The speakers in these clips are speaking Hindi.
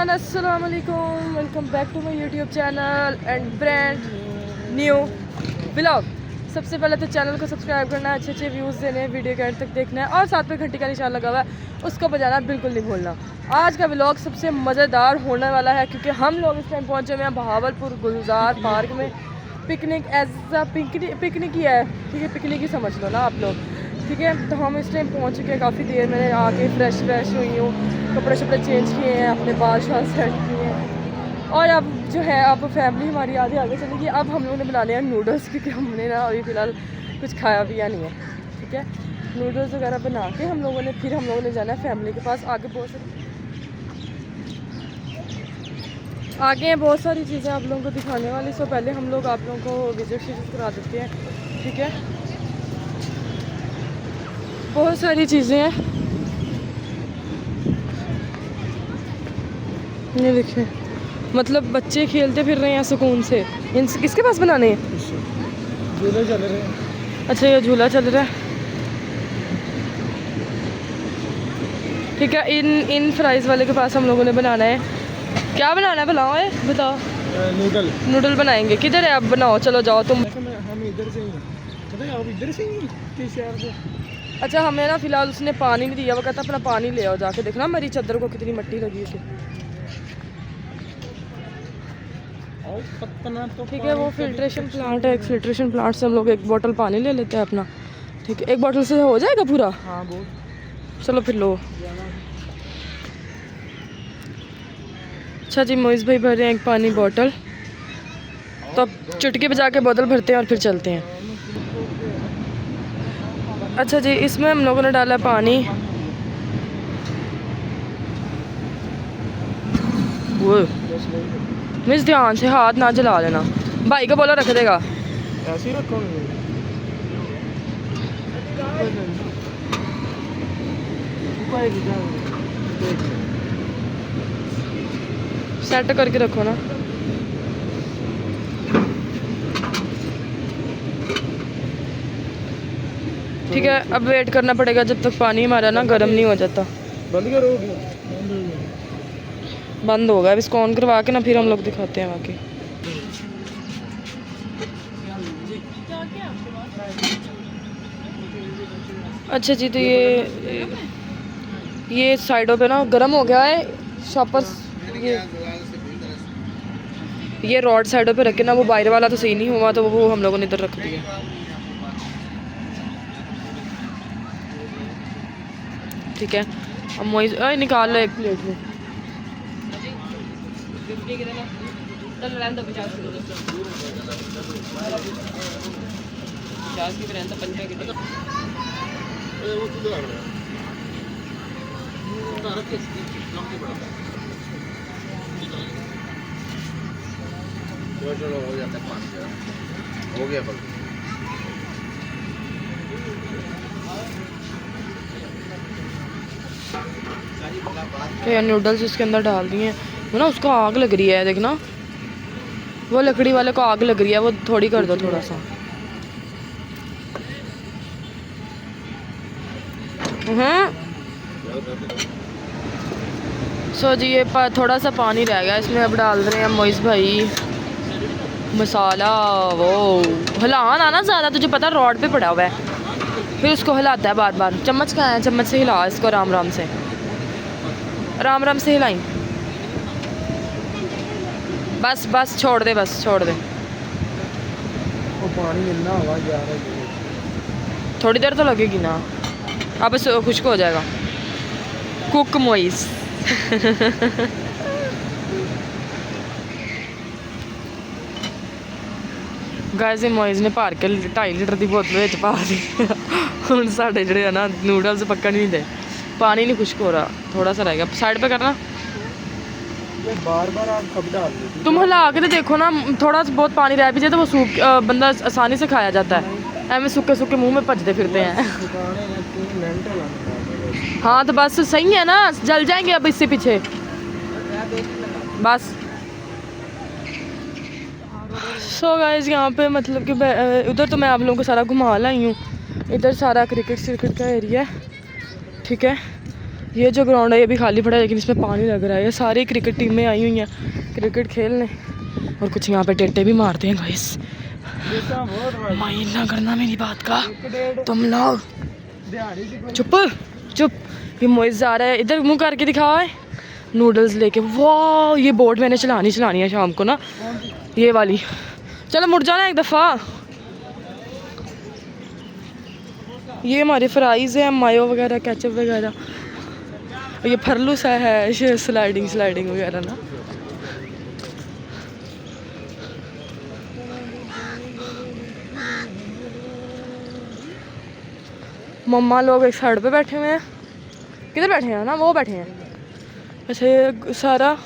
एवरीवन, अस्सलाम वालेकुम। Welcome back to my YouTube channel and brand new vlog. सबसे पहले तो चैनल को सब्सक्राइब करना है, अच्छे अच्छे व्यूज़ देने हैं, वीडियो के एंड तक देखना है और साथ में घंटी का निशान लगा हुआ है उसको बजाना बिल्कुल नहीं भूलना। आज का व्लॉग सबसे मज़ेदार होने वाला है क्योंकि हम लोग इस टाइम पहुँचे हुए हैं बहावलपुर गुलजार पार्क में। पिकनिक एज अ पिकनिक ही है, ठीक है, पिकनिक ही समझ लो ना आप लोग, ठीक है। तो हम इस टाइम पहुँच चुके हैं, काफ़ी देर मैंने आके फ्रेश हुई हूँ, कपड़े शपड़े चेंज किए हैं, अपने बाल शाल सेट किए हैं और अब जो है अब फैमिली हमारी आगे चलेगी। अब हम लोगों ने बनाने हैं नूडल्स क्योंकि हमने ना अभी फ़िलहाल कुछ खाया पिया नहीं है, ठीक है। नूडल्स वगैरह बना के हम लोगों ने जाना है फैमिली के पास। आगे बहुत सारी चीज़ें आप लोगों को दिखाने वाली। सो पहले हम लोग आप लोगों को विजिट करा देते हैं, ठीक है। बहुत सारी चीज़ें हैं, ये देखिए, मतलब बच्चे खेलते फिर रहे हैं सुकून से। किसके पास बनाने हैं? झूले चल रहे हैं। अच्छा, ये झूला चल रहा है, ठीक है। इन फ्राइज़ वाले के पास हम लोगों ने बनाना है। क्या बनाना है बताओ, बताओ। नूडल बनाएंगे। किधर है? अब बनाओ, चलो जाओ तुम। हम इधर से ही हैं। आप इधर से ही किस शहर से? अच्छा, हमें ना फ़िलहाल उसने पानी नहीं दिया, वो कहता अपना पानी ले आओ जाके। देखना मेरी चादर को कितनी मिट्टी लगी उसे, ठीक है। वो फिल्ट्रेशन प्लांट है, एक फिल्ट्रेशन प्लांट से हम लोग एक बोतल पानी ले लेते हैं अपना, ठीक है। एक बोतल से हो जाएगा पूरा? हाँ, बहुत। चलो फिर लो। अच्छा जी, मोइज़ भाई भर रहे हैं एक पानी बोतल, तो अब चुटकी बजा के बोतल भरते हैं और फिर चलते हैं। अच्छा जी, इसमें हम लोगों ने डाला पानी। वो मिस ध्यान से हाथ ना जला लेना, भाई का बोला रख देगा। ऐसे ही रखो। सेट करके रखो ना। ठीक है, अब वेट करना पड़ेगा जब तक पानी हमारा ना गर्म नहीं हो जाता। बंद करो। बंद होगा, अब इसको ऑन करवा के ना फिर हम लोग दिखाते हैं बाकी। अच्छा जी, तो ये साइडों पे ना गर्म हो गया है शॉपर्स। ये रॉड साइडों पे रखे ना, वो बाहर वाला तो सही नहीं हुआ, तो वो हम लोगों ने इधर रख दिया, ठीक है। अब मोइज़ निकाल लो एक प्लेट में। हो गया। तो यार नूडल्स इसके अंदर डाल दिए हैं। वो ना उसको आग लग रही है, देखना वो लकड़ी वाले को आग लग रही है, वो थोड़ी कर दो थोड़ा सा। सो जी, ये थोड़ा सा पानी रह गया, इसमें अब डाल रहे हैं मोइज़ भाई मसाला। वो हिलाना ना ज़्यादा, तुझे पता रॉड पे पड़ा हुआ है, फिर उसको हिलाता है बार बार। चम्मच का है, चम्मच से हिला इसको, आराम आराम से हिलाई। बस बस छोड़ दे, बस छोड़ दे। वो पानी मिलना आवाज़ आ रहा है, थोड़ी देर तो लगेगी ना, अब खुश्क हो जाएगा। कुक मोइज़ गाइस, मोइज़ ने भर के 2.5 लीटर की बोतल ਵਿੱਚ पा दी। ਹੁਣ ਸਾਡੇ ਜਿਹੜੇ ਆ ਨਾ नूडल्स पक्का नहीं दे, पानी नहीं खुश्क हो रहा, थोड़ा सा रह गया। साइड पे करना, बार बार आप कब डाल देते? तुम हिला के तो देखो ना, थोड़ा बहुत पानी रह भी जाए तो वो सूख बंदा आसानी से खाया जाता है। ऐਵੇਂ सूखे सूखे मुंह में भजते फिरते हैं। हाँ तो बस सही है ना, जल जाएंगे अब इससे पीछे बस। सो गाइस, यहाँ पे मतलब कि उधर तो मैं आप लोगों को सारा घुमा लाई हूँ। इधर सारा क्रिकेट का एरिया है, ठीक है। ये जो ग्राउंड है ये भी खाली पड़ा है, लेकिन इसमें पानी लग रहा है। ये सारी क्रिकेट टीमें आई हुई हैं क्रिकेट खेलने, और कुछ यहाँ पे टेटे भी मारते हैं गाइस। माइंड ना करना मेरी बात का तुम लोग। चुप चुप। ये मोइज जा रहा है, इधर मुंह करके दिखा है नूडल्स लेके। वाह, ये बोट मैंने चलानी है शाम को ना, ये वाली। चलो मुड़ जाना एक दफ़ा। ये हमारे फ्राइज़ हैं, मायो वगैरह, केचप वगैरह। ये फरलू सा है, स्लाइडिंग वगैरह ना। मम्मा लोग एक साइड पे बैठे हुए हैं। किधर बैठे हैं ना, वो बैठे हैं। अच्छा, ये सारा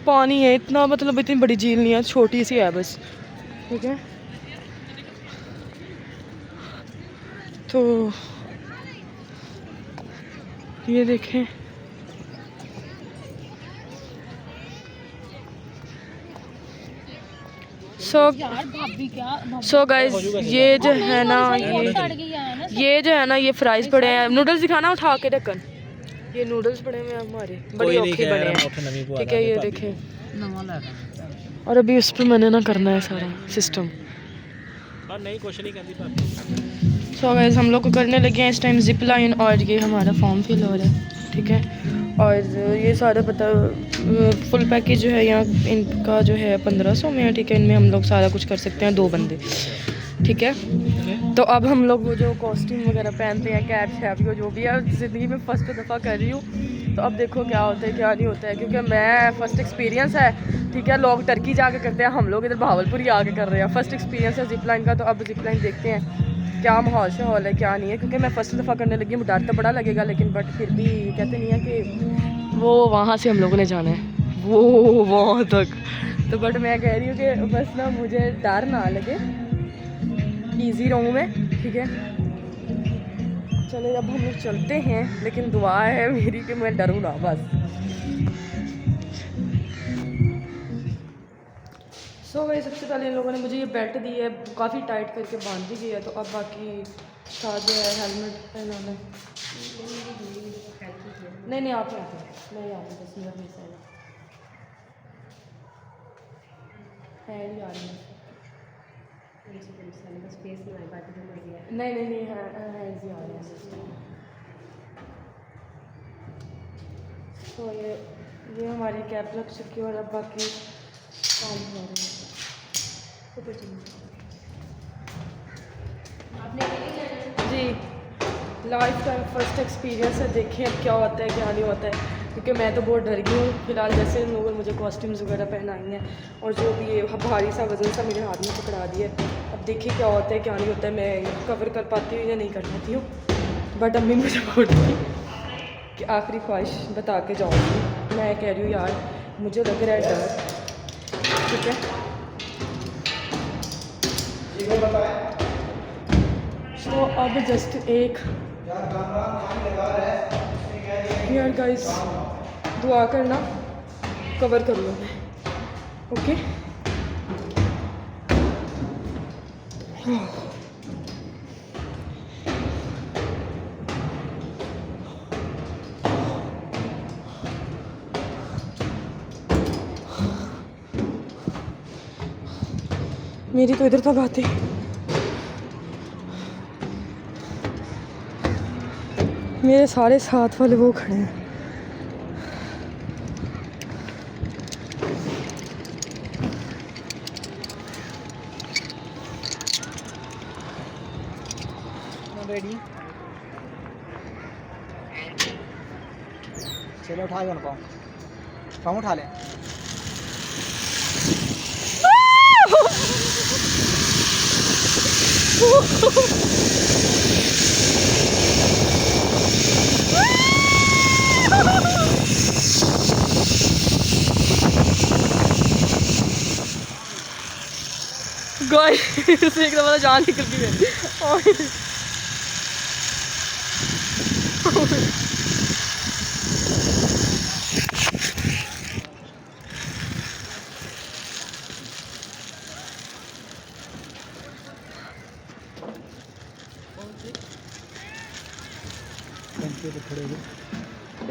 पानी है इतना, मतलब इतनी बड़ी झील नहीं है, छोटी सी है बस। ठीक है, तो ये देखें। सो गाइस, ये जो है ना, ये जो है ना, ये फ्राइज पड़े हैं। नूडल्स दिखाना उठा के ढक्कन। ये नूडल्स पड़े हुए हैं हमारे, बड़े औखे बने हैं। ठीक है, ये देखें। और अभी उस पर मैंने ना करना है सारा सिस्टम। नहीं कुछ नहीं करती। सो गाइस, हम लोग को करने लगे हैं इस टाइम जिप लाइन, और ये हमारा फॉर्म फिल हो रहा है। ठीक है, और ये सारा पता फुल पैकेज जो है यहाँ इनका जो है 1500 में है। ठीक है, इनमें हम लोग सारा कुछ कर सकते हैं, 2 बंदे। ठीक है, तो अब हम लोग वो जो कॉस्ट्यूम वगैरह पहनते हैं, कैप शैप जो भी है, ज़िंदगी में फ़र्स्ट दफ़ा कर रही हूँ। तो अब देखो क्या होता है क्या नहीं होता है, क्योंकि मैं फ़र्स्ट एक्सपीरियंस है। ठीक है, लोग टर्की जाके करते हैं, हम लोग इधर भावलपुर ही आके कर रहे हैं। फ़र्स्ट एक्सपीरियंस है जिप लाइन का। तो अब जिप लाइन देखते हैं क्या माहौल शहौल है क्या नहीं है, क्योंकि मैं फ़र्स्ट दफ़ा करने लगी हूँ। डर तो बड़ा लगेगा, लेकिन बट फिर भी कहते नहीं है कि वो वहाँ से हम लोगों ने जाना है वो वहाँ तक। तो बट मैं कह रही हूँ कि बस ना मुझे डर ना लगे, ईजी रहूँ मैं। ठीक है, चले अब हम लोग चलते हैं, लेकिन दुआ है मेरी कि मैं डरूँ ना बस। सो भाई, सबसे पहले इन लोगों ने मुझे ये बेल्ट दी है, काफ़ी टाइट करके बांध दी गई है। तो अब बाकी साथ जो है हेलमेट पहनाना। नहीं आप यहाँ पे नहीं आ रही, बस मेरा फेस है ही आ रही है। नहीं है हैंड्स ही आ रहे हैं। तो ये हमारी कैब लग चुकी है, और अब बाकी काम हो रहे हैं। जी, लाइफ टाइम फर्स्ट एक्सपीरियंस है, देखें अब क्या होता है क्या नहीं होता है, क्योंकि मैं तो बहुत डर गई हूँ फिलहाल। जैसे इन लोगों ने मुझे कॉस्ट्यूम्स वगैरह पहनाई हैं, और जो भी ये भारी सा वज़न सा मेरे हाथ में पकड़ा दिया है। अब देखिए क्या होता है क्या नहीं होता है, मैं कवर कर पाती हूँ या नहीं कर पाती हूँ। बट अम्मी मुझे बोलती कि आखिरी ख्वाहिश बता के जाऊँगी। मैं कह रही हूँ यार, मुझे लग रहा है डर। ठीक है, तो अब जस्ट एक यार गाइस, दुआ करना कवर कर लूँ मैं। ओके, मेरी तो इधर तक आती। मेरे सारे साथ वाले वो खड़े हैं। रेडी, चलो उठा के पाँव उठा लें। गाइस, एक दफा जान निकल गई है।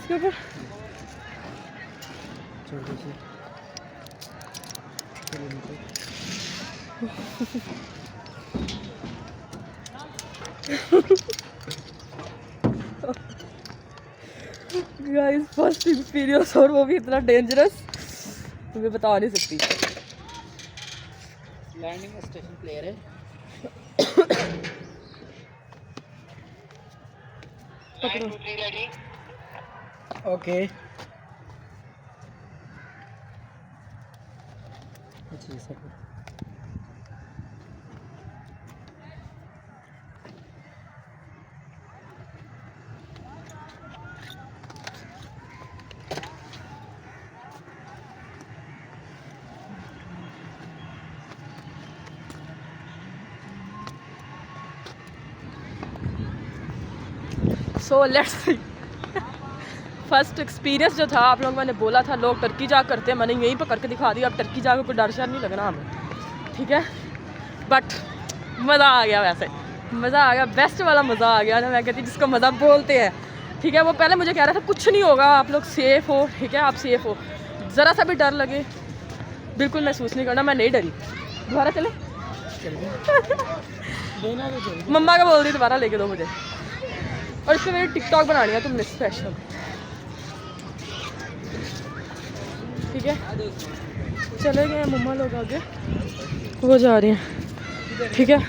इसके ऊपर। छोटी सी चलो नीचे। गाइस फर्स्ट एक्सपीरियंस, और वो भी इतना डेंजरस, तुम्हें बता नहीं सकती। लैंडिंग स्टेशन प्लेयर है। पकड़ो। ओके। अच्छा सब so let's see. First experience जो था, आप लोगों मैंने बोला था लोग टर्की जा करते हैं, मैंने यहीं पर करके दिखा दिया। अब टर्की जाकर कोई डर शर नहीं लगना हमें, ठीक है। बट मज़ा आ गया, वैसे मज़ा आ गया, बेस्ट वाला मज़ा आ गया ना, मैं कहती जिसको मज़ा बोलते हैं, ठीक है। वो पहले मुझे कह रहा था कुछ नहीं होगा, आप लोग सेफ़ हो, ठीक है, आप सेफ़ हो, ज़रा सा भी डर लगे बिल्कुल महसूस नहीं करना। मैं नहीं डरी। दोबारा चले देना तो चल। मम्मा का बोल दी दोबारा लेके दो मुझे, और इसमें मेरी टिकटॉक बनानी है तुमने स्पेशल, ठीक है। चले गए मम्मा लोग आगे, वो जा रहे हैं, ठीक है।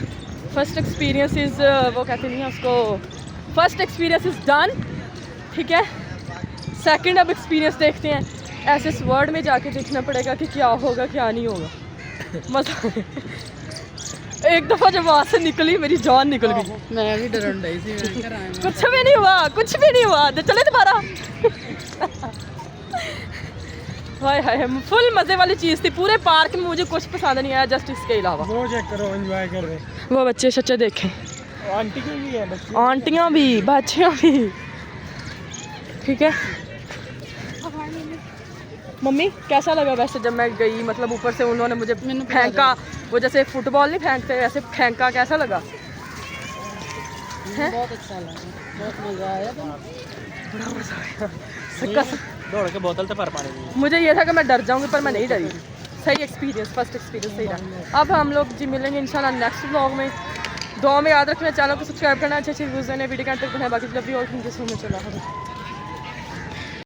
फर्स्ट एक्सपीरियंस इज़ वो कहते नहीं है उसको, फर्स्ट एक्सपीरियंस इज़ डन, ठीक है। सेकंड अब एक्सपीरियंस देखते हैं, ऐसे इस वर्ड में जाके देखना पड़ेगा कि क्या होगा क्या नहीं होगा। मज़ा एक दफ़ा जब वहाँ से निकली मेरी जान निकल गई। मैं भी डरन रही थी, मैं कर आया कुछ भी नहीं हुआ, कुछ भी नहीं हुआ। चले दोबारा। हाय हाय, फुल मज़े वाली चीज़ थी। पूरे पार्क में मुझे कुछ पसंद नहीं आया, जस्ट इसके अलावा। वो चेक करो, एंजॉय कर रहे। वो बच्चे सच्चे देखें, आंटी के भी है बच्चे, आंटियाँ भी, बच्चियाँ भी, ठीक है। मम्मी कैसा लगा वैसे जब मैं गई, मतलब ऊपर से उन्होंने मुझे फेंका, वो जैसे फुटबॉल नहीं फेंकते वैसे फेंका, कैसा लगा? बहुत अच्छा लगा, बहुत मज़ा आया। बड़ा मज़ा आया। दौड़ के बोतल तो भर पानी नहीं। मुझे ये था कि मैं डर जाऊंगी, पर मैं नहीं डरी। सही एक्सपीरियंस, फर्स्ट एक्सपीरियंस सही रहा। अब हम लोग जी मिलेंगे इंशाल्लाह नेक्स्ट व्लॉग में। दुआ में याद रखना, चैनल को सब्सक्राइब करना, अच्छे अच्छे व्यूज़ देने, वीडियो के अंत तक बनाए। बाकी लव यू और थैंक यू सो मच।